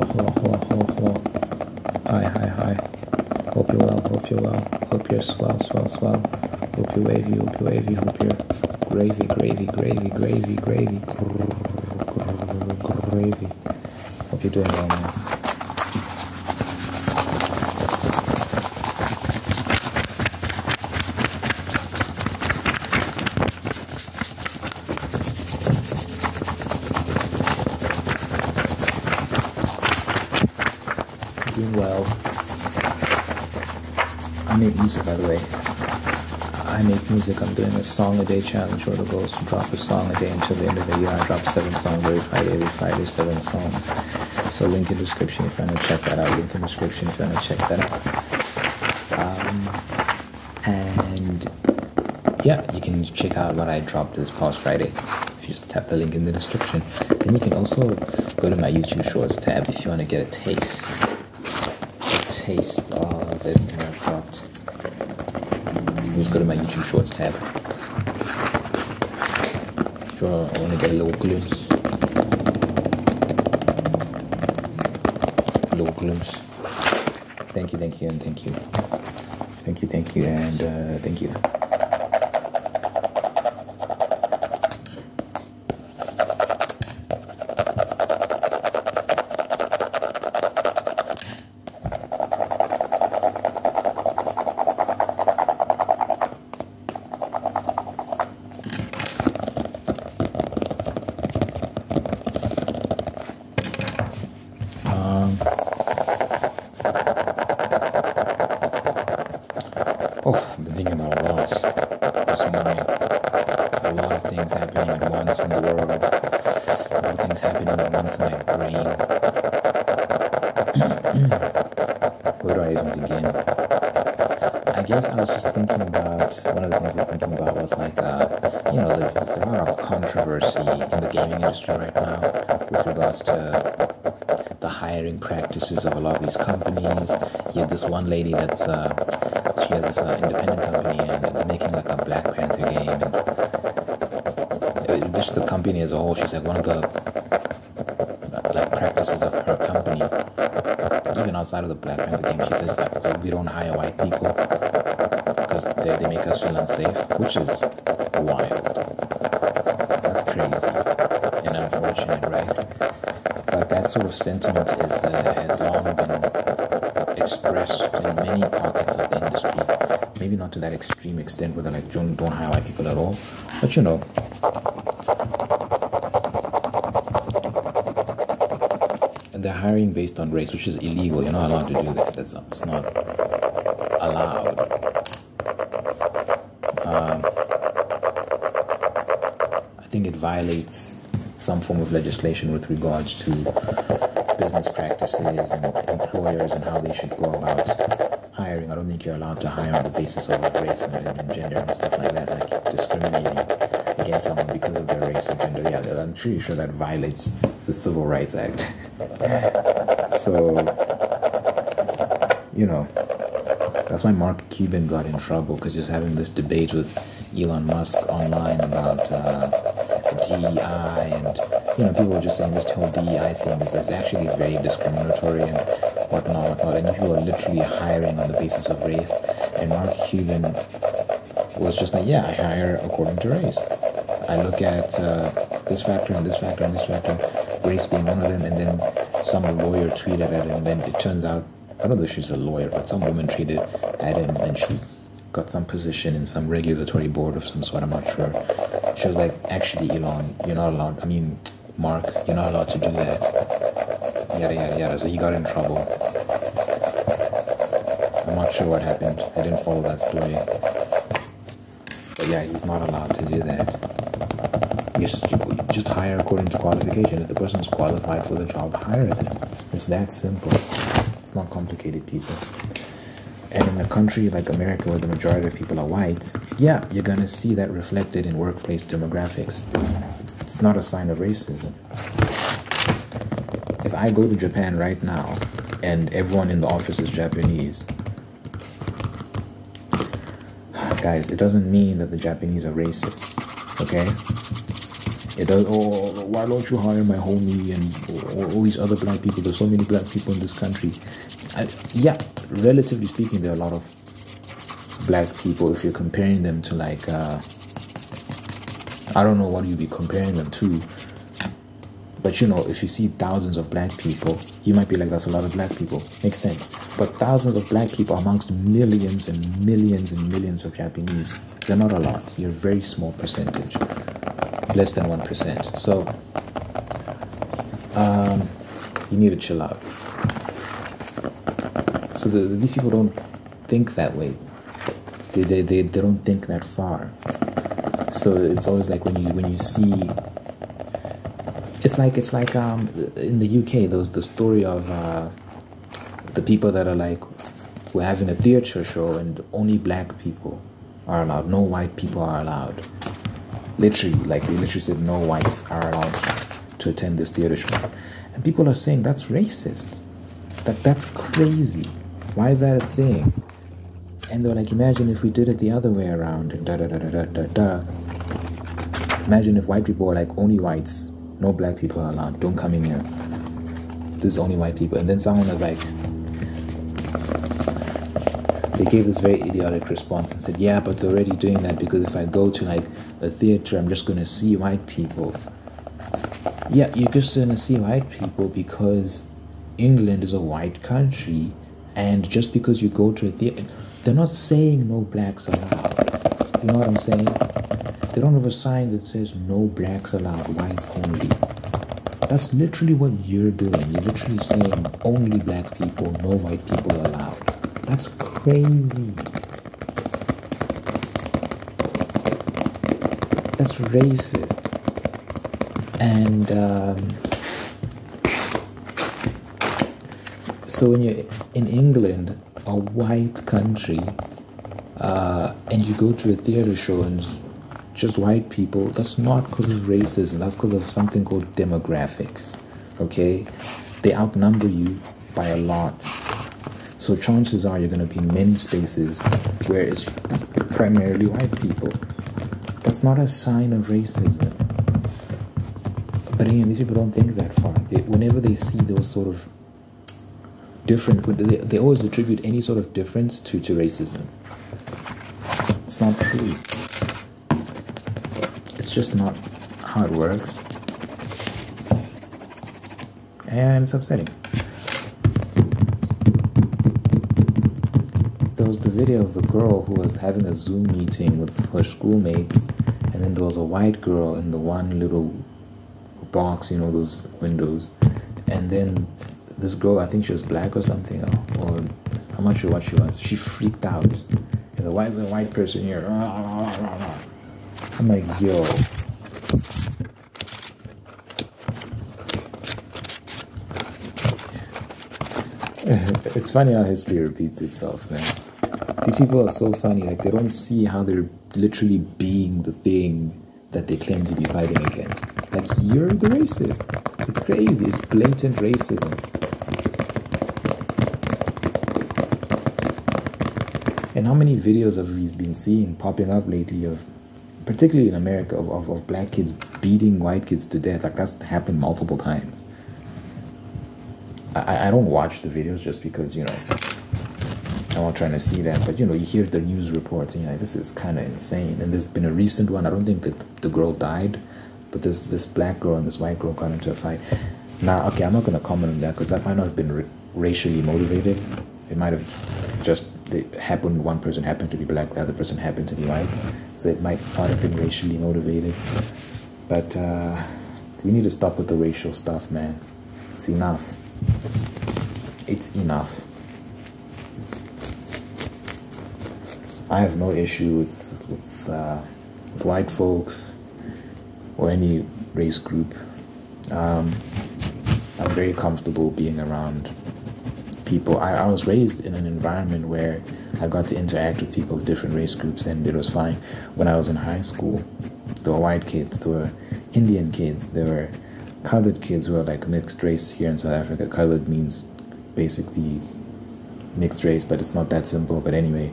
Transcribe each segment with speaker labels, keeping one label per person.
Speaker 1: hello. Hi. Hope you're well. Hope you're swell. Hope you're wavy. Hope you're gravy. Hope you're doing well, man. Doing well. I make music, by the way. I make music. I'm doing a song a day challenge where the goal is to drop a song a day until the end of the year. I drop 7 songs every Friday, 7 songs. So link in description if you want to check that out. And yeah, you can check out what I dropped this past Friday. If you just tap the link in the description. Then you can also go to my YouTube Shorts tab if you want to get a taste of everything I've dropped. Just go to my YouTube Shorts tab. Sure, I want to get a little glimpse. Thank you, and thank you. Thank you, and thank you. I've been thinking about a lot this morning. A lot of things happening at once in the world. A lot of things happening at once in my brain. Where do I even begin? I guess I was just thinking about, one of the things I was thinking about was like, there's a lot of controversy in the gaming industry right now with regards to the hiring practices of a lot of these companies. You have this one lady that's she has this independent company, and they're making like a Black Panther game, and just the company as a whole, she's like, one of the like practices of her company, even outside of the Black Panther game, she says that we don't hire white people because they make us feel unsafe, which is wild. That's crazy and unfortunate, right? But that sort of sentiment has long been expressed in many pockets of the industry. Maybe not to that extreme extent where they're like, don't hire white people at all. But they're hiring based on race, which is illegal. You're not allowed to do that. It's not allowed. I think it violates some form of legislation with regards to business practices and employers and how they should go about hiring. I don't think you're allowed to hire on the basis of race and gender and stuff like that, like discriminating against someone because of their race or gender. Yeah, I'm pretty sure that violates the Civil Rights Act. So, that's why Mark Cuban got in trouble, because he was having this debate with Elon Musk online about DEI, and people were just saying this whole DEI thing is actually very discriminatory and whatnot, and people are literally hiring on the basis of race. And Mark Cuban was just like, yeah, I hire according to race. I look at this factor and this factor and this factor, race being one of them. And then some lawyer tweeted at him, and then it turns out, I don't know if she's a lawyer, but some woman tweeted at him, and she's got some position in some regulatory board of some sort, I'm not sure. She was like, actually, Elon, you're not allowed, Mark, you're not allowed to do that. Yada, yada, yada. So he got in trouble. I'm not sure what happened. I didn't follow that story. But yeah, he's not allowed to do that. You just hire according to qualification. If the person's qualified for the job, hire them. It's that simple. It's not complicated, people. And in a country like America, where the majority of people are white, yeah, you're going to see that reflected in workplace demographics. It's not a sign of racism. If I go to Japan right now and everyone in the office is Japanese, guys, it doesn't mean that the Japanese are racist, okay? It does. Oh, why don't you hire my homie and all these other black people? There's so many black people in this country. Yeah, relatively speaking, there are a lot of black people. If you're comparing them to like, I don't know what you'd be comparing them to. But you know, if you see thousands of black people, you might be like, that's a lot of black people. Makes sense. But thousands of black people amongst millions and millions and millions of Japanese, they're not a lot. You're a very small percentage. Less than 1%. So, you need to chill out. So these people don't think that way. They don't think that far. So it's always like when you see. It's like in the UK, there was the story of the people that are like, we're having a theatre show and only black people are allowed. No white people are allowed. Literally, like they literally said no whites are allowed to attend this theatre show. And people are saying that's racist. That's crazy. Why is that a thing? And they're like, imagine if we did it the other way around and da da da da da da. Imagine if white people were like, only whites. No black people are allowed. Don't come in here. There's only white people. And then someone was like, they gave this very idiotic response and said, yeah, but they're already doing that because if I go to like a theater, I'm just going to see white people. Yeah, you're just going to see white people because England is a white country. And just because you go to a theater, they're not saying no blacks allowed. You know what I'm saying? They don't have a sign that says no blacks allowed, whites only. That's literally what you're doing. You're literally saying only black people, no white people allowed. That's crazy. That's racist. And so when you're in England, a white country, and you go to a theater show and just white people, that's not because of racism, that's because of something called demographics. Okay, they outnumber you by a lot, so chances are you're going to be in many spaces where it's primarily white people. That's not a sign of racism. But again, these people don't think that far. Whenever they see those sort of different, they always attribute any sort of difference to racism. It's not true. It's just not how it works, and it's upsetting. There was the video of the girl who was having a Zoom meeting with her schoolmates, and then there was a white girl in the one little box, you know, those windows, and then this girl, I think she was black or something, or I'm not sure what she was, she freaked out. You know, why is a white person here? I'm like, yo. It's funny how history repeats itself, man. These people are so funny. Like, they don't see how they're literally being the thing that they claim to be fighting against. Like, you're the racist. It's crazy. It's blatant racism. And how many videos have we been seeing popping up lately of, particularly in America, of black kids beating white kids to death? Like, that's happened multiple times. I don't watch the videos just because, you know, I'm not trying to see that. But, you know, you hear the news reports and you're like, this is kind of insane. And there's been a recent one. I don't think that the girl died, but this black girl and this white girl got into a fight. Now, okay, I'm not going to comment on that because that might not have been racially motivated. It might have just happened, one person happened to be black, the other person happened to be white. So it might not have been racially motivated. But we need to stop with the racial stuff, man. It's enough. It's enough. I have no issue with white folks or any race group. I'm very comfortable being around people. I was raised in an environment where I got to interact with people of different race groups, and it was fine. When I was in high school, there were white kids, there were Indian kids, there were colored kids who are like mixed race here in South Africa. Colored means basically mixed race, but it's not that simple. But anyway,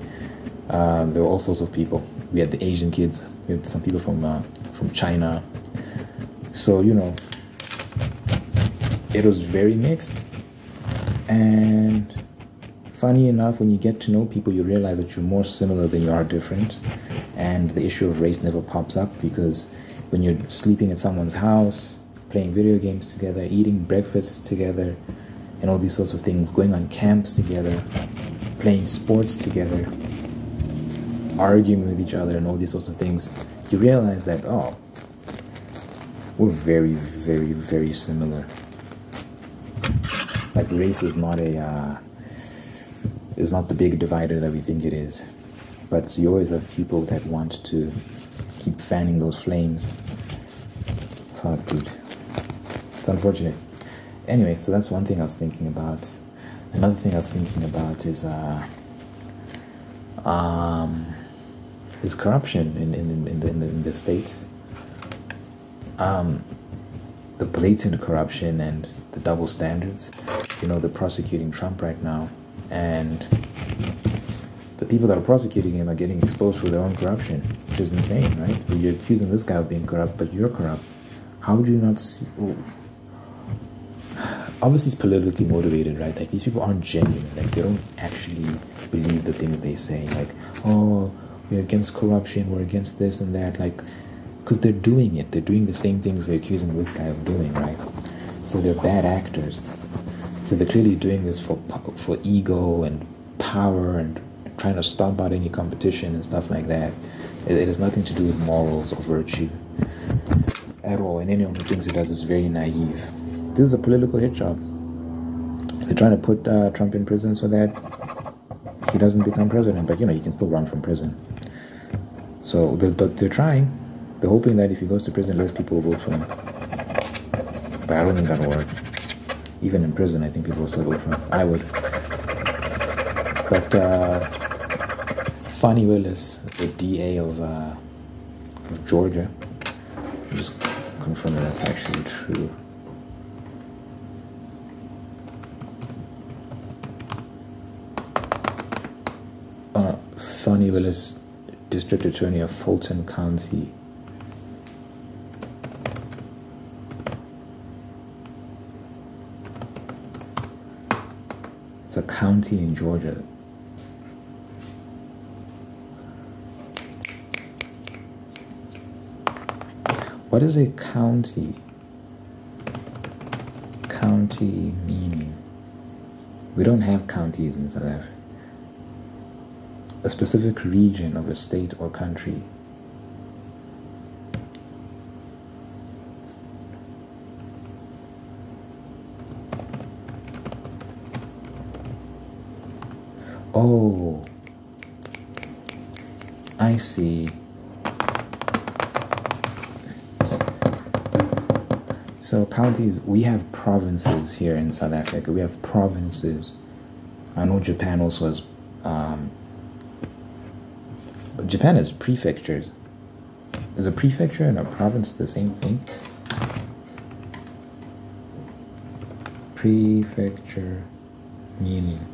Speaker 1: there were all sorts of people. We had the Asian kids, we had some people from China, So, it was very mixed. And funny enough, when you get to know people, you realize that you're more similar than you are different. And the issue of race never pops up, because when you're sleeping at someone's house, playing video games together, eating breakfast together, and all these sorts of things, going on camps together, playing sports together, arguing with each other, and all these sorts of things, you realize that, oh, we're very, very, very similar. Like, race is not is not the big divider that we think it is. But you always have people that want to keep fanning those flames. Fuck, dude. It's unfortunate. Anyway, so that's one thing I was thinking about. Another thing I was thinking about is corruption in the States. The blatant corruption and the double standards. They're prosecuting Trump right now, and the people that are prosecuting him are getting exposed for their own corruption, which is insane, right? You're accusing this guy of being corrupt, but you're corrupt. How would you not see? Obviously, it's politically motivated, right? Like, these people aren't genuine. Like, they don't actually believe the things they say. Like, oh, we're against corruption, we're against this and that. Like, because they're doing it. They're doing the same things they're accusing this guy of doing, right? So they're bad actors. So they're clearly doing this for ego and power and trying to stomp out any competition and stuff like that. It has nothing to do with morals or virtue at all. And anyone who thinks it does is very naive. This is a political hit job. They're trying to put Trump in prison so that he doesn't become president. But, he can still run from prison. So they're trying. They're hoping that if he goes to prison, less people will vote for him. But I don't think that'll work. Even in prison, I think people will still vote for him. I would. But Fani Willis, the DA of Georgia, I'll just confirm that that's actually true. Fani Willis, District Attorney of Fulton County. It's a county in Georgia. What is a county? County meaning. We don't have counties in South Africa. A specific region of a state or country. Oh, I see. So counties, we have provinces here in South Africa. We have provinces. I know Japan also has, but Japan has prefectures. Is a prefecture and a province the same thing? Prefecture meaning.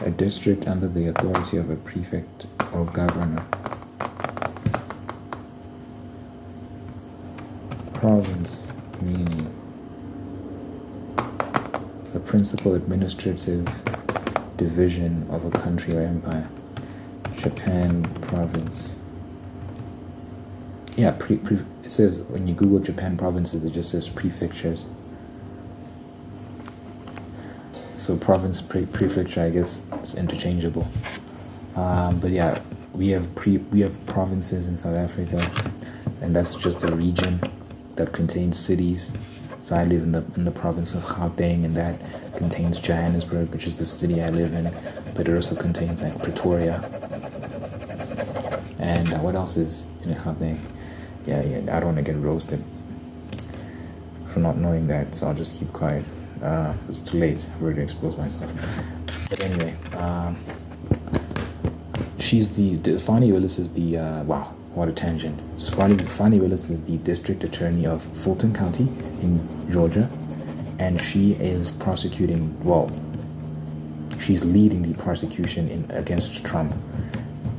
Speaker 1: A district under the authority of a prefect or governor. Province meaning the principal administrative division of a country or empire. Japan province. Yeah, it says when you Google Japan provinces, it just says prefectures. So province, prefecture, I guess it's interchangeable. But yeah, we have provinces in South Africa, and that's just a region that contains cities. So I live in the province of Gauteng, and that contains Johannesburg, which is the city I live in. But it also contains like Pretoria. And what else is in Gauteng? Yeah, I don't want to get roasted for not knowing that, so I'll just keep quiet. It's too late. I've already exposed myself. But anyway, she's Fani Willis is the, wow, what a tangent. So Fani Willis is the District Attorney of Fulton County in Georgia, and she is prosecuting, well, she's leading the prosecution against Trump.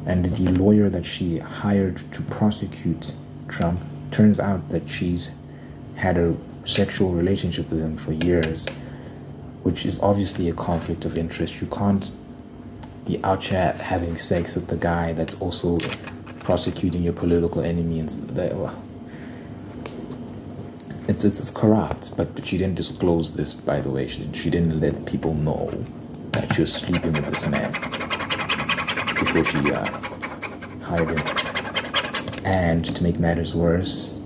Speaker 1: And the lawyer that she hired to prosecute Trump, turns out that she's had a sexual relationship with him for years, which is obviously a conflict of interest. You can't be out here having sex with the guy that's also prosecuting your political enemy, and well, it's corrupt. But she didn't disclose this, by the way. She didn't let people know that she was sleeping with this man before she hired him. And to make matters worse,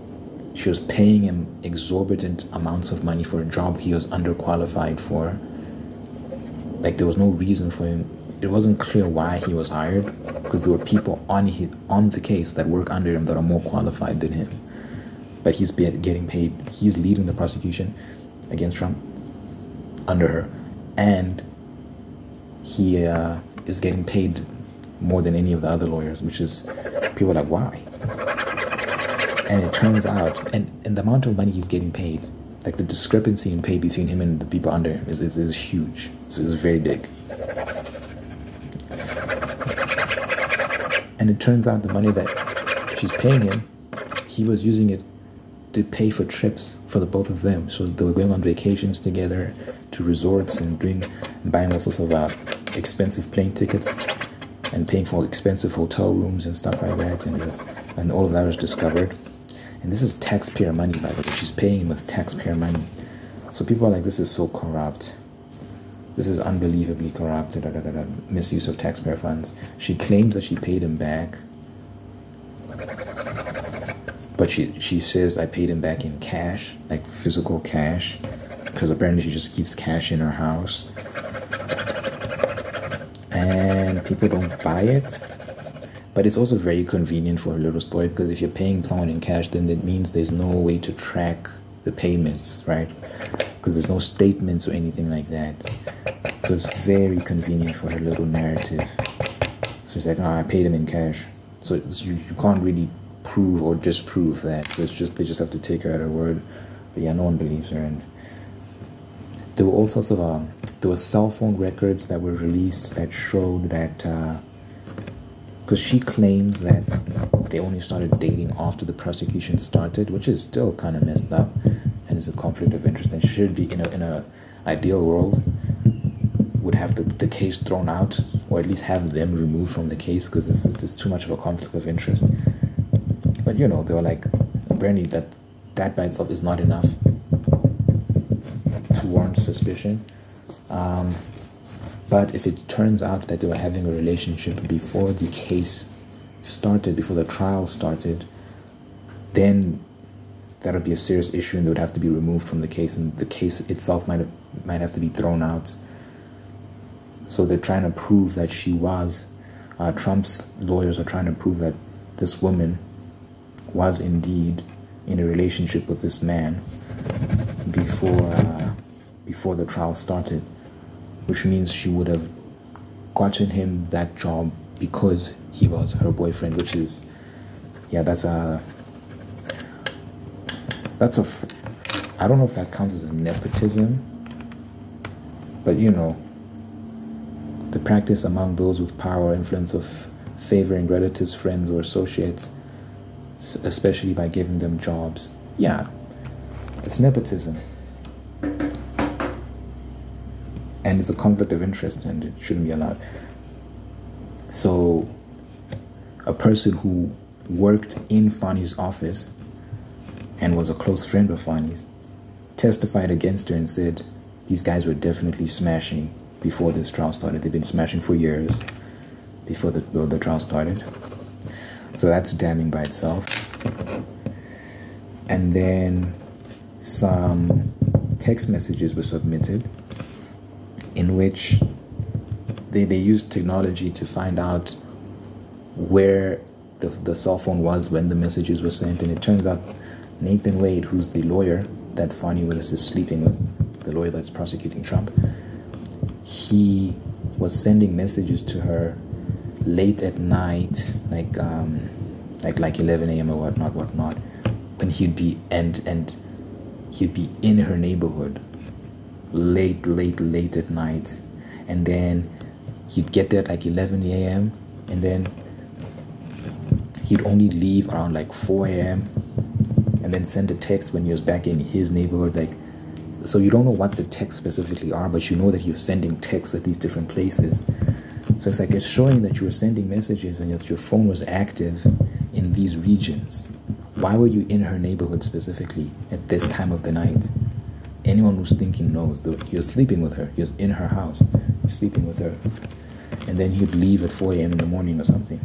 Speaker 1: she was paying him exorbitant amounts of money for a job he was underqualified for. Like, there was no reason for him. It wasn't clear why he was hired, because there were people on the case that work under him that are more qualified than him. But he's getting paid. He's leading the prosecution against Trump under her, and he is getting paid more than any of the other lawyers, which is, people are like, why? And it turns out, and the amount of money he's getting paid, like the discrepancy in pay between him and the people under him is huge. So it's very big. And it turns out the money that she's paying him, he was using it to pay for trips for the both of them. So they were going on vacations together to resorts and buying all sorts of expensive plane tickets and paying for expensive hotel rooms and stuff like that. And all of that was discovered. And this is taxpayer money, by the way. She's paying him with taxpayer money. So people are like, this is so corrupt. This is unbelievably corrupt. Misuse of taxpayer funds. She claims that she paid him back. But she says, I paid him back in cash, like physical cash. Because apparently she just keeps cash in her house. And people don't buy it. But it's also very convenient for a little story, because if you're paying someone in cash, then that means there's no way to track the payments, right? Because there's no statements or anything like that. So it's very convenient for her little narrative. So it's like, oh, I paid him in cash. So you can't really prove or disprove that. So it's just, they just have to take her at her word. But yeah, no one believes her. And there were all sorts of, there were cell phone records that were released that showed that, because she claims that they only started dating after the prosecution started, which is still kind of messed up, and is a conflict of interest. And she should be, in a ideal world, would have the case thrown out, or at least have them removed from the case, because it's too much of a conflict of interest. But you know, they were like, apparently that by itself is not enough to warrant suspicion. But if it turns out that they were having a relationship before the case started, before the trial started, then that would be a serious issue, and they would have to be removed from the case, and the case itself might have to be thrown out. So they're trying to prove that she was, Trump's lawyers are trying to prove that this woman was indeed in a relationship with this man before the trial started, which means she would have gotten him that job because he was her boyfriend, which is, yeah, I don't know if that counts as a nepotism, but you know, the practice among those with power or influence of favoring relatives, friends, or associates, especially by giving them jobs. Yeah, it's nepotism. And it's a conflict of interest, and it shouldn't be allowed. So, a person who worked in Fani's office and was a close friend of Fani's testified against her and said these guys were definitely smashing before this trial started. They've been smashing for years before the trial started. So that's damning by itself. And then some text messages were submitted in which they used technology to find out where the cell phone was when the messages were sent. And it turns out Nathan Wade, who's the lawyer that Fani Willis is sleeping with, the lawyer that's prosecuting Trump, he was sending messages to her late at night, like 11 a.m. or whatnot, when he'd be and he'd be in her neighborhood late at night, and then he'd get there at like 11 a.m. and then he'd only leave around like 4 a.m. and then send a text when he was back in his neighborhood. Like, so you don't know what the texts specifically are, but you know that you're sending texts at these different places. So it's like it's showing that you were sending messages and that your phone was active in these regions. Why were you in her neighborhood specifically at this time of the night? Anyone who's thinking knows that you're sleeping with her. You're in her house. You're sleeping with her. And then he'd leave at 4 a.m. in the morning or something.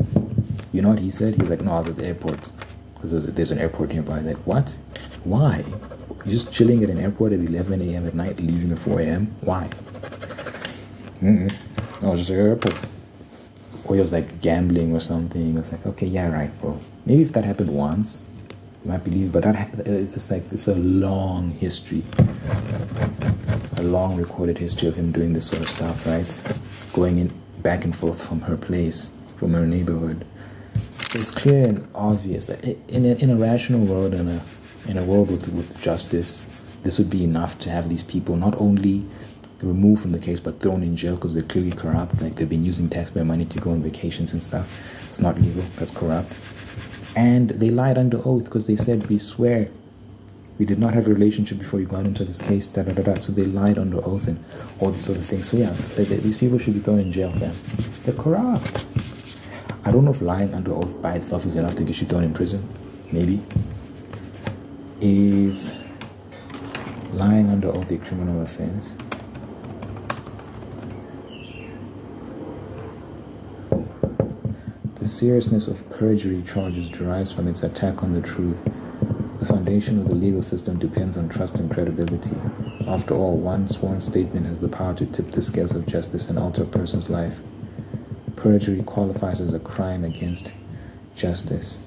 Speaker 1: You know what he said? He was like, no, I was at the airport. Because there's an airport nearby. Like, what? Why? You're just chilling at an airport at 11 a.m. at night, leaving at 4 a.m.? Why? I was just at the airport. Or he was like gambling or something. It's like, okay, yeah, right, bro. Maybe if that happened once, you might believe. But it's a long history. A long recorded history of him doing this sort of stuff, right? Going in back and forth from her place, from her neighborhood. It's clear and obvious that in a rational world, in a world with justice, this would be enough to have these people not only removed from the case but thrown in jail because they're clearly corrupt. Like, they've been using taxpayer money to go on vacations and stuff. It's not legal. That's corrupt. And they lied under oath because they said, we swear we did not have a relationship before you got into this case, da da da da. So they lied under oath and all these sort of things. So yeah, these people should be thrown in jail, man. They're corrupt. I don't know if lying under oath by itself is enough to get you thrown in prison. Maybe. Is lying under oath a criminal offense? The seriousness of perjury charges derives from its attack on the truth. The foundation of the legal system depends on trust and credibility. After all, one sworn statement has the power to tip the scales of justice and alter a person's life. Perjury qualifies as a crime against justice.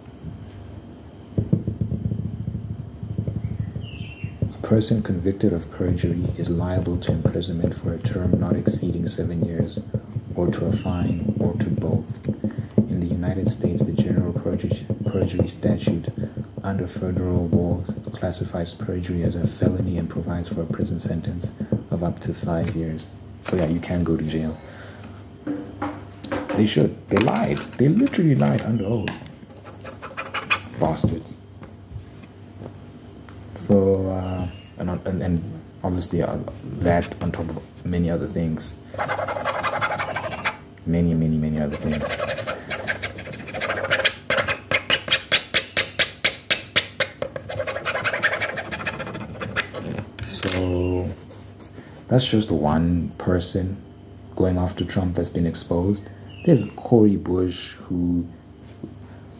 Speaker 1: A person convicted of perjury is liable to imprisonment for a term not exceeding 7 years, or to a fine, or to both. In the United States, the general perjury statute under federal law classifies perjury as a felony and provides for a prison sentence of up to 5 years. So yeah, you can go to jail. They should. They lied. They literally lied under oath. Bastards. So, and obviously that on top of many other things. Many other things. So that's just one person going after Trump that's been exposed. There's Cori Bush who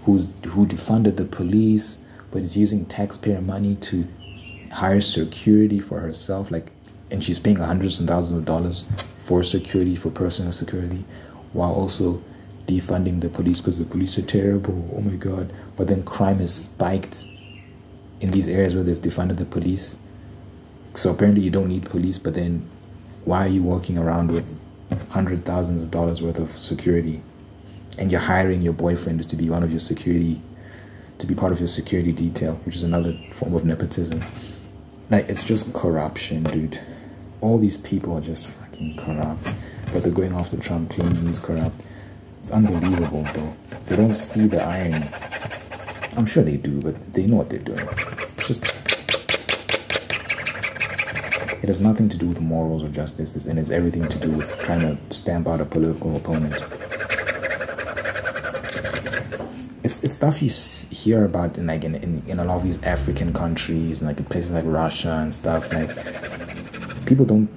Speaker 1: defunded the police, but is using taxpayer money to hire security for herself, and she's paying hundreds and thousands of dollars for security, for personal security, while also defunding the police because the police are terrible. Oh my God! But then crime has spiked in these areas where they've defunded the police. So apparently you don't need police, but then why are you walking around with hundreds of thousands of dollars worth of security, and you're hiring your boyfriend to be one of your security, to be part of your security detail, which is another form of nepotism? Like, it's just corruption, dude. All these people are just fucking corrupt, but they're going after Trump, claiming he's corrupt. It's unbelievable, bro. They don't see the irony. I'm sure they do, but they know what they're doing. It's just, it has nothing to do with morals or justice, and it's everything to do with trying to stamp out a political opponent. It's stuff you hear about in a lot of these African countries, and in places like Russia and stuff. Like, people don't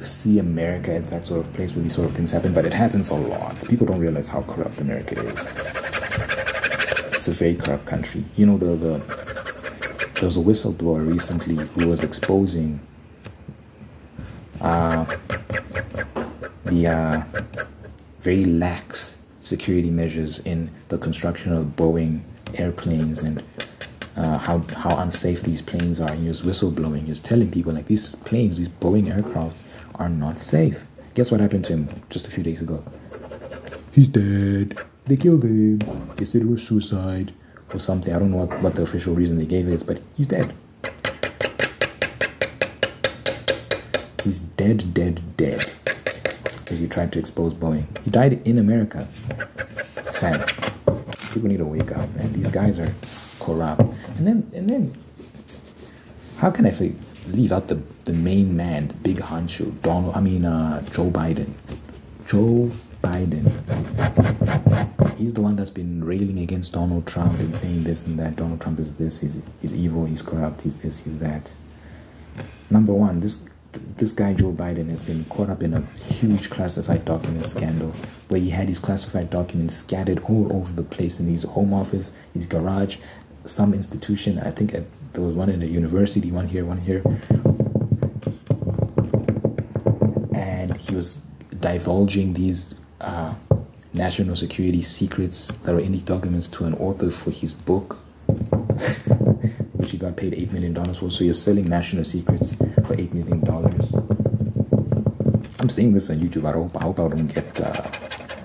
Speaker 1: see America as that sort of place where these sort of things happen, but it happens a lot. People don't realize how corrupt America is. It's a very corrupt country. You know, there was a whistleblower recently who was exposing the very lax security measures in the construction of Boeing airplanes, and how unsafe these planes are. And he was whistleblowing. He was telling people, like, these planes, these Boeing aircraft are not safe. Guess what happened to him just a few days ago? He's dead. They killed him. They said it was suicide or something. I don't know what the official reason they gave is, but he's dead. He's dead. Because he tried to expose Boeing. He died in America. Fam. People need to wake up, man. These guys are corrupt. And then, how can I leave out the main man, the big honcho, Joe Biden. Joe Biden. He's the one that's been railing against Donald Trump and saying this and that. Donald Trump is this, he's evil, he's corrupt, he's this, he's that. Number one, this guy Joe Biden has been caught up in a huge classified document scandal where he had his classified documents scattered all over the place in his home office, his garage, some institution. I think there was one in a university, one here. And he was divulging these national security secrets that were in these documents to an author for his book, which he got paid $8 million for. So you're selling national secrets for $8 million. I'm saying this on YouTube. I hope I don't get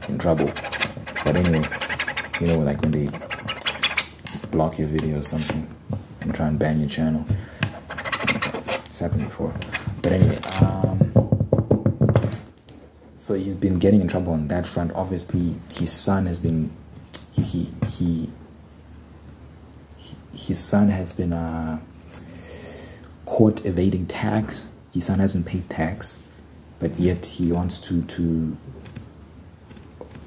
Speaker 1: in trouble. But anyway, you know, like when they block your video or something and try and ban your channel. It's happened before. But anyway, so he's been getting in trouble on that front. Obviously, his son has been his son has been caught evading tax. His son hasn't paid tax, but yet he wants to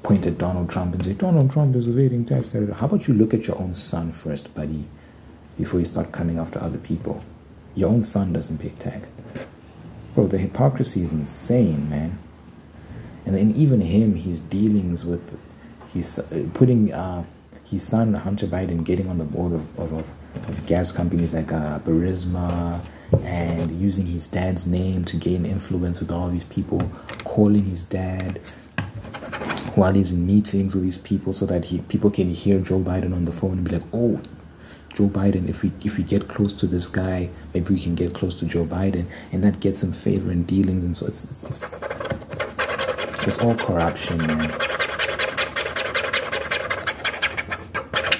Speaker 1: point at Donald Trump and say Donald Trump is evading tax. How about you look at your own son first, buddy, before you start coming after other people? Your own son doesn't pay tax. Bro, the hypocrisy is insane, man. And then even him, his dealings with his putting his son Hunter Biden getting on the board of gas companies like Burisma, and using his dad's name to gain influence with all these people, calling his dad while he's in meetings with these people so that people can hear Joe Biden on the phone and be like, oh, Joe Biden, if we get close to this guy, maybe we can get close to Joe Biden, and that gets some favor and dealings. And so it's all corruption, man.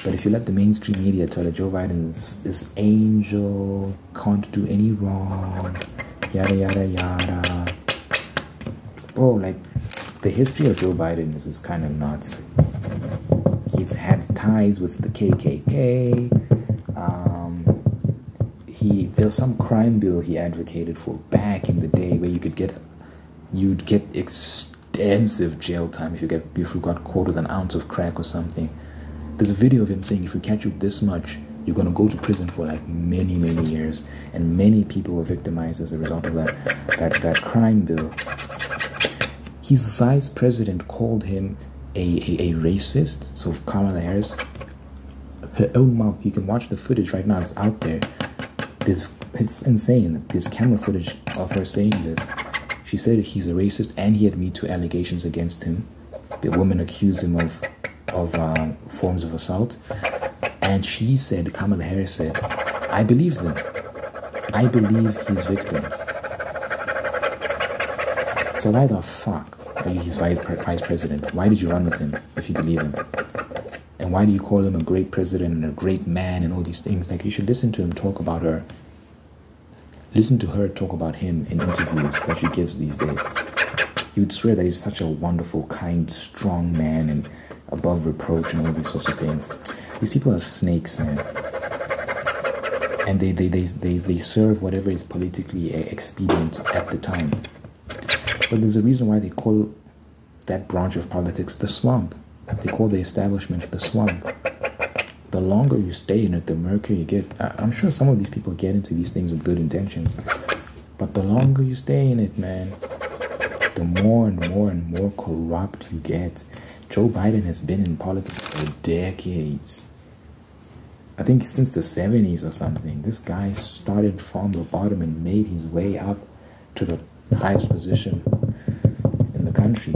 Speaker 1: But if you let the mainstream media tell that Joe Biden is this angel, can't do any wrong, yada yada yada, bro, like, the history of Joe Biden is kind of nuts. He's had ties with the KKK. There's some crime bill he advocated for back in the day where you'd get extensive jail time if you got caught with an ounce of crack or something. There's a video of him saying if we catch you this much, you're gonna go to prison for like many years, and many people were victimized as a result of that crime bill. His vice president called him a racist. So Kamala Harris, her own mouth, you can watch the footage right now, it's out there. It's insane. There's camera footage of her saying this. She said he's a racist, and he had Me Too allegations against him. The woman accused him of forms of assault, and she said, Kamala Harris said, I believe them. I believe his victims. So why the fuck are you his vice president? Why did you run with him if you believe him? And why do you call him a great president and a great man and all these things? Like, you should listen to him talk about her. Listen to her talk about him in interviews that she gives these days. You'd swear that he's such a wonderful, kind, strong man and above reproach and all these sorts of things. These people are snakes, man. And they serve whatever is politically expedient at the time. But there's a reason why they call that branch of politics the swamp. They call the establishment the swamp. The longer you stay in it, the murkier you get. I'm sure some of these people get into these things with good intentions. But the longer you stay in it, man, the more and more corrupt you get. Joe Biden has been in politics for decades. I think since the 70s or something. This guy started from the bottom and made his way up to the highest position in the country.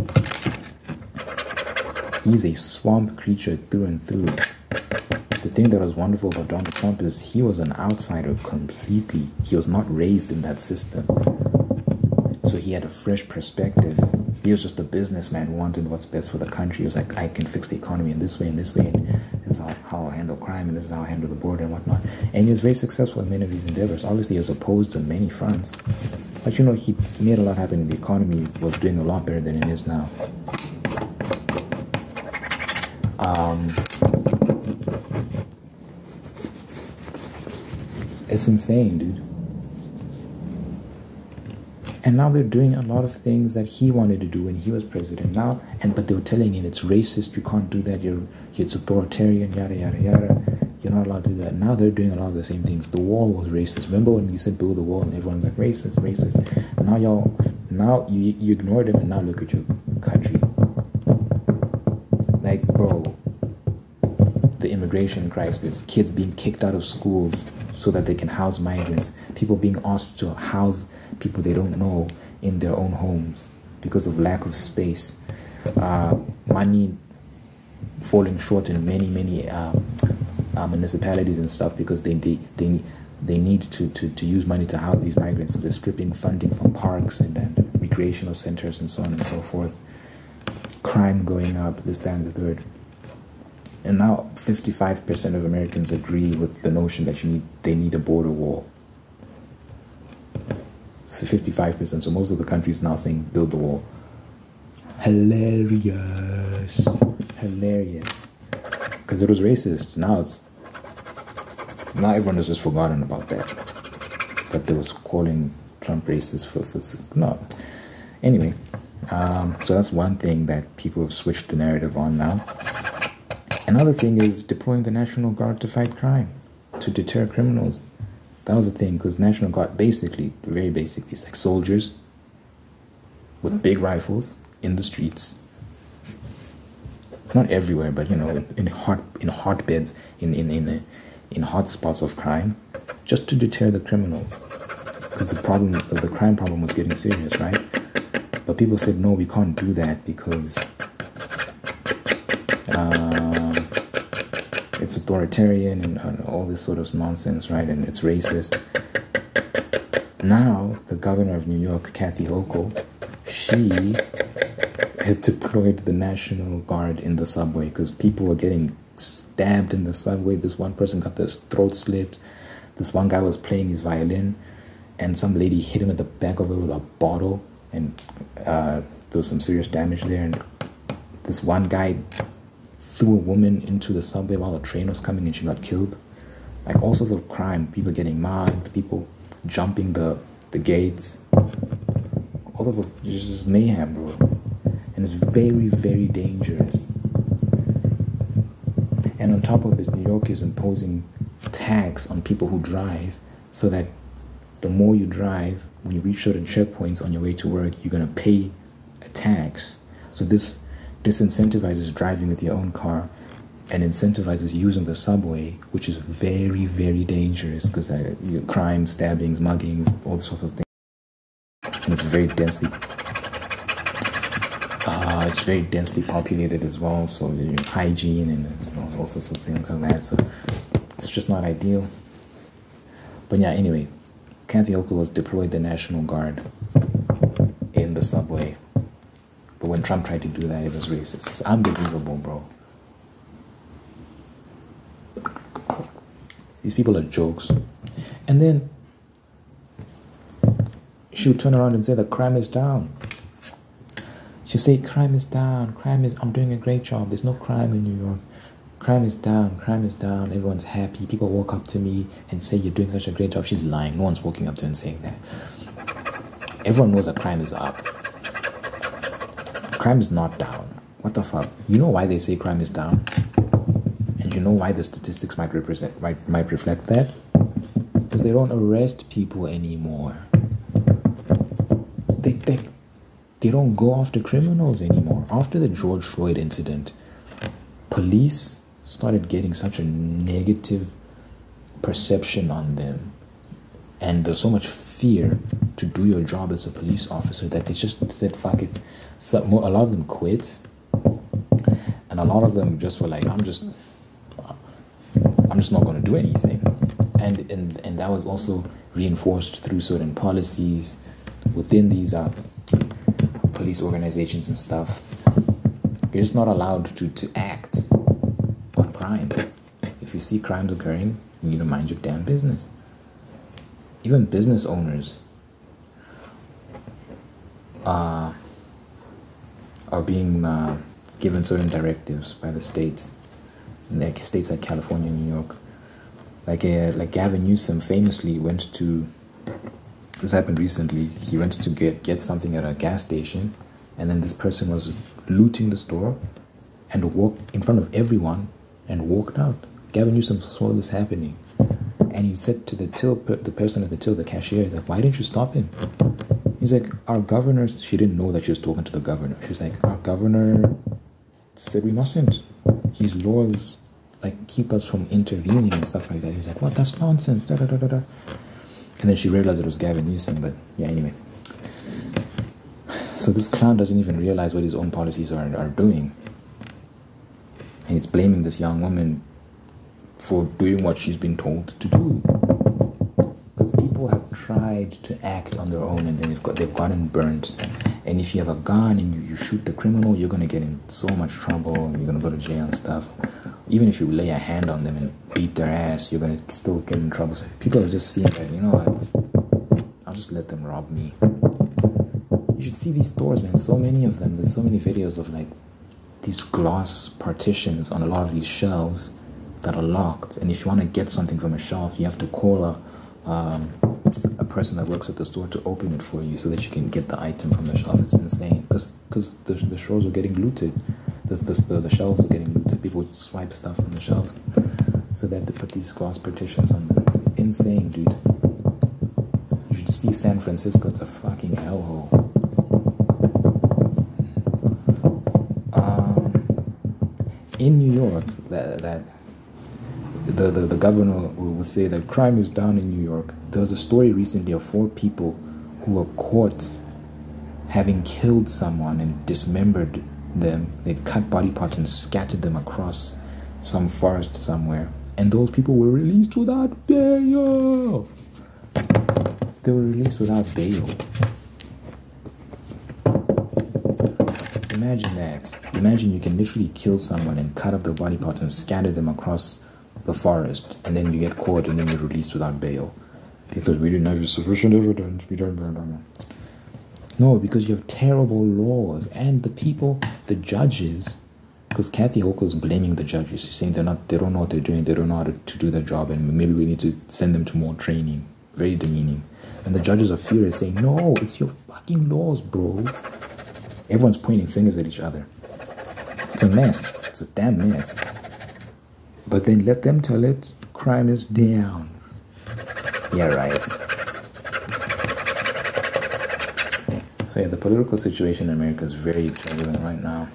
Speaker 1: He's a swamp creature through and through. The thing that was wonderful about Donald Trump is he was an outsider completely. He was not raised in that system. So he had a fresh perspective. He was just a businessman who wanted what's best for the country. He was like, I can fix the economy in this way and this way. And this is how I handle crime, and this is how I handle the border and whatnot. And he was very successful in many of his endeavors. Obviously, he was opposed on many fronts. But you know, he made a lot happen in the economy. He was doing a lot better than it is now. It's insane, dude. And now they're doing a lot of things that he wanted to do when he was president. Now, but they were telling him it's racist. You can't do that. It's authoritarian. Yada yada yada. You're not allowed to do that. Now they're doing a lot of the same things. The wall was racist. Remember when we said build the wall and everyone's like racist, racist. Now you ignored him and now look at your country. Like, bro, the immigration crisis, kids being kicked out of schools so that they can house migrants, people being asked to house people they don't know in their own homes because of lack of space, money falling short in many municipalities and stuff because they need to use money to house these migrants, so they're stripping funding from parks and recreational centers and so on and so forth. Crime going up, this, that, and the third. And now 55% of Americans agree with the notion that they need a border wall. So 55%. So most of the countries now saying build the wall. Hilarious. Hilarious. Because it was racist. Now everyone has just forgotten about that. That they was calling Trump racist for no. Anyway, so that's one thing that people have switched the narrative on now. Another thing is deploying the National Guard to fight crime, to deter criminals. That was the thing, because National Guard very basically, it's like soldiers with big rifles in the streets. Not everywhere, but in hotbeds, in hot spots of crime, just to deter the criminals. Because the crime problem was getting serious, right? But people said, no, we can't do that because it's authoritarian and all this sort of nonsense, right? And it's racist. Now, the governor of New York, Kathy Hochul, she has deployed the National Guard in the subway because people were getting stabbed in the subway. This one person got their throat slit. This one guy was playing his violin and some lady hit him at the back of it with a bottle, and there was some serious damage there. And this one guy threw a woman into the subway while a train was coming and she got killed. Like all sorts of crime, people getting mugged, people jumping the gates, all sorts of just mayhem, bro. And it's very, very dangerous. And on top of this, New York is imposing tax on people who drive, so that the more you drive, when you reach certain checkpoints on your way to work, you're going to pay a tax. So this disincentivizes driving with your own car and incentivizes using the subway, which is very, very dangerous because crime, stabbings, muggings, all sorts of things. And it's very densely populated as well, so hygiene and all sorts of things like that. So it's just not ideal. But yeah, anyway, Kathy Hochul has deployed the National Guard in the subway. But when Trump tried to do that, it was racist. It's unbelievable, bro. These people are jokes. And then she would turn around and say that crime is down. She'd say, crime is down. I'm doing a great job. There's no crime in New York. Crime is down. Crime is down. Everyone's happy. People walk up to me and say, you're doing such a great job. She's lying. No one's walking up to her and saying that. Everyone knows that crime is up. Crime is not down. What the fuck? You know why they say crime is down? And you know why the statistics might reflect that? Because they don't arrest people anymore. They don't go after criminals anymore. After the George Floyd incident, police started getting such a negative perception on them, and there's so much fear to do your job as a police officer that they just said, fuck it. So a lot of them quit, and a lot of them just were like, I'm just not going to do anything. And that was also reinforced through certain policies within these police organizations and stuff. You're just not allowed to act on crime. If you see crimes occurring, you need to mind your damn business. Even business owners are being given certain directives by the states, like states like California and New York, Like Gavin Newsom famously went to. This happened recently. He went to get something at a gas station, and then this person was looting the store, and walked in front of everyone and walked out. Gavin Newsom saw this happening, and he said to the person at the till, the cashier, he's like, "Why didn't you stop him?" He's like, "Our governor." She didn't know that she was talking to the governor. She's like, "Our governor said we mustn't. His laws like keep us from intervening and stuff like that." He's like, "What? That's nonsense." Da, da, da, da, da. And then she realized it was Gavin Newsom. But yeah, anyway. So this clown doesn't even realize what his own policies are doing. And he's blaming this young woman for doing what she's been told to do. Because people have tried to act on their own, and then they've gotten burnt. And if you have a gun and you shoot the criminal, you're going to get in so much trouble, and you're going to go to jail and stuff. Even if you lay a hand on them and beat their ass, you're going to still get in trouble. So people are just seeing that, you know what, I'll just let them rob me. You should see these stores, man. So many of them. There's so many videos of like these glass partitions on a lot of these shelves that are locked. And if you want to get something from a shelf, you have to call a person that works at the store to open it for you so that you can get the item from the shelf. It's insane because the shelves are getting looted. The shelves are getting looted. People would swipe stuff from the shelves, so they had to put these glass partitions on them. Insane, dude. You should see San Francisco. It's a fucking hellhole. In New York, the governor will say that crime is down in New York. There was a story recently of 4 people who were caught having killed someone and dismembered them. They'd cut body parts and scattered them across some forest somewhere. And those people were released without bail. They were released without bail. Imagine that. Imagine you can literally kill someone and cut up their body parts and scatter them across the forest, and then you get caught and then you're released without bail because we didn't have sufficient evidence. We don't. No, because you have terrible laws, and the people, the judges, because Kathy Hochul's blaming the judges. She's saying they don't know what they're doing, they don't know how to do their job, and maybe we need to send them to more training. Very demeaning. And the judges are furious, saying, "No, it's your fucking laws, bro." Everyone's pointing fingers at each other. It's a mess. It's a damn mess. But then let them tell it. Crime is down. Yeah, right. So yeah, the political situation in America is very turbulent right now.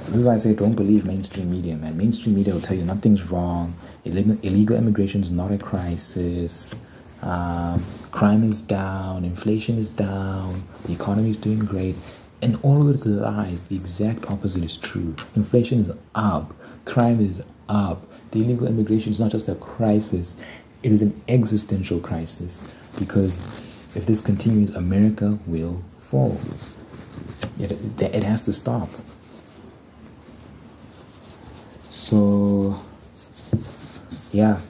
Speaker 1: This is why I say don't believe mainstream media, man. Mainstream media will tell you nothing's wrong. Illegal immigration is not a crisis. Crime is down. Inflation is down. The economy is doing great. And all of it lies. The exact opposite is true. Inflation is up. Crime is up. The illegal immigration is not just a crisis. It is an existential crisis. Because if this continues, America will fall. It has to stop. So, yeah.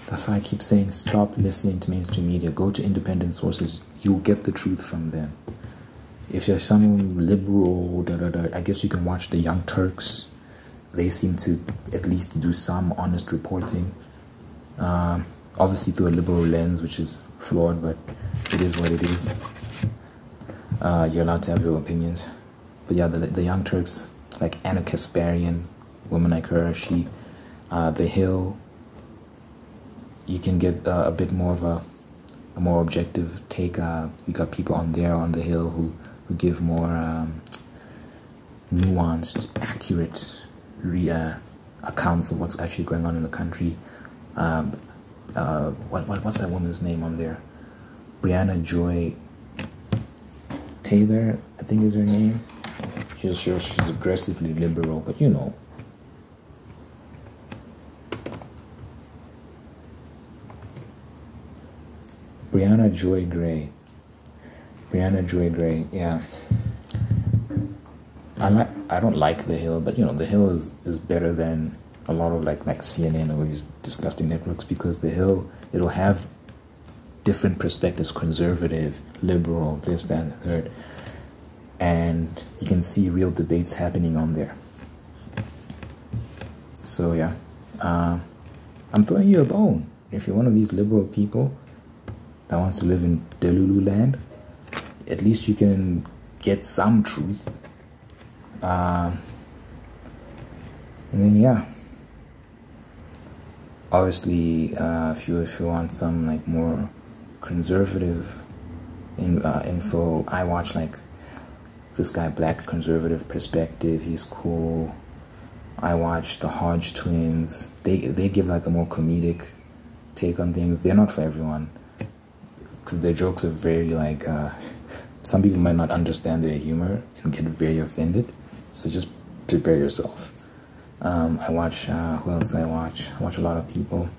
Speaker 1: That's why I keep saying stop listening to mainstream media. Go to independent sources. You'll get the truth from them. If you're some liberal, I guess you can watch the Young Turks. They seem to at least do some honest reporting. Obviously through a liberal lens, which is flawed, but it is what it is. You're allowed to have your opinions. But yeah, the Young Turks, like Anna Kasparian, woman like her, she, The Hill, you can get a bit more of a more objective take. You got people on there on The Hill who give more nuanced, accurate accounts of what's actually going on in the country. What's that woman's name on there? Brianna Joy Taylor, I think is her name. She's aggressively liberal, but you know. Brianna Joy Gray, yeah. I don't like The Hill, but you know, The Hill is better than a lot of like CNN or these disgusting networks, because The Hill, it'll have different perspectives, conservative, liberal, this, that, and the third, and you can see real debates happening on there. So So yeah, I'm throwing you a bone. If you're one of these liberal people that wants to live in Delulu land, at least you can get some truth. And then yeah, obviously, if you want some like more conservative info, I watch like this guy Black Conservative Perspective. He's cool. I watch the Hodge Twins. They give like a more comedic take on things. They're not for everyone because their jokes are very like some people might not understand their humor and get very offended, so just prepare yourself. I watch who else do I watch? I watch a lot of people.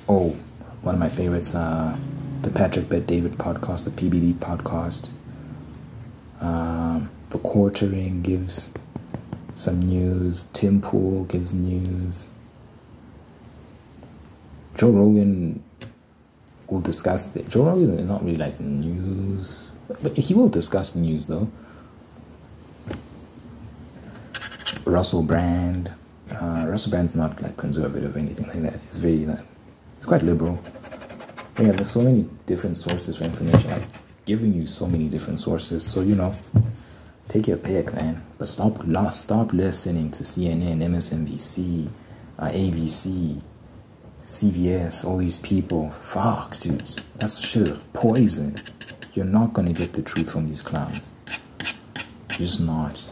Speaker 1: Oh, one of my favorites, the Patrick Bet David podcast, the PBD podcast. The Quartering gives some news. Tim Pool gives news. Joe Rogan will discuss it. Joe Rogan is not really like news, but he will discuss news though. Russell Brand. Russell Brand's not like conservative or anything like that. He's very it's quite liberal. Yeah, there's so many different sources for information. I've given you so many different sources, so you know, take your pick, man. But stop listening to CNN, MSNBC, ABC, CBS, all these people. Fuck, dude, that's shit is poison. You're not gonna get the truth from these clowns. You're just not.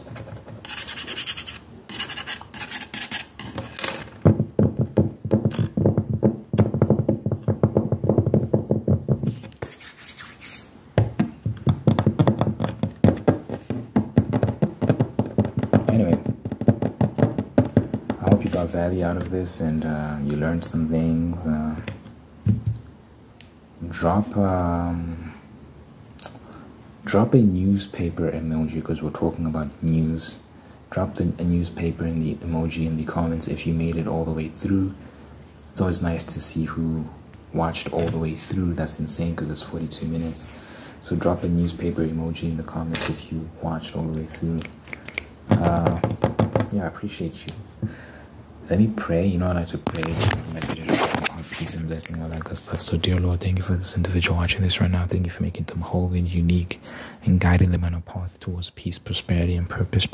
Speaker 1: Anyway, I hope you got value out of this and you learned some things. Drop a newspaper emoji because we're talking about news. Drop a newspaper in the emoji in the comments if you made it all the way through. It's always nice to see who watched all the way through. That's insane because it's 42 minutes. So drop a newspaper emoji in the comments if you watched all the way through. Yeah, I appreciate you. Let me pray. You know, I like to pray. Peace and blessing, all that good stuff. So dear Lord, thank you for this individual watching this right now. Thank you for making them whole and unique and guiding them on a path towards peace, prosperity, and purpose.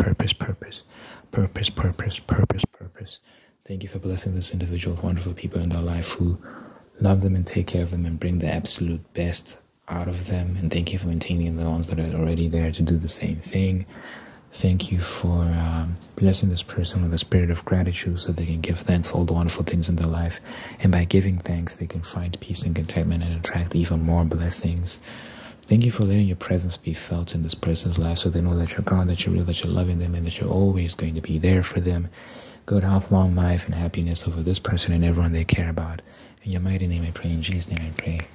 Speaker 1: Thank you for blessing this individual with wonderful people in their life who love them and take care of them and bring the absolute best out of them. And thank you for maintaining the ones that are already there to do the same thing. Thank you for blessing this person with a spirit of gratitude so they can give thanks for all the wonderful things in their life. And by giving thanks, they can find peace and contentment and attract even more blessings. Thank you for letting your presence be felt in this person's life so they know that you're God, that you're real, that you're loving them, and that you're always going to be there for them. Good health, long life, and happiness over this person and everyone they care about. In your mighty name I pray, in Jesus' name I pray.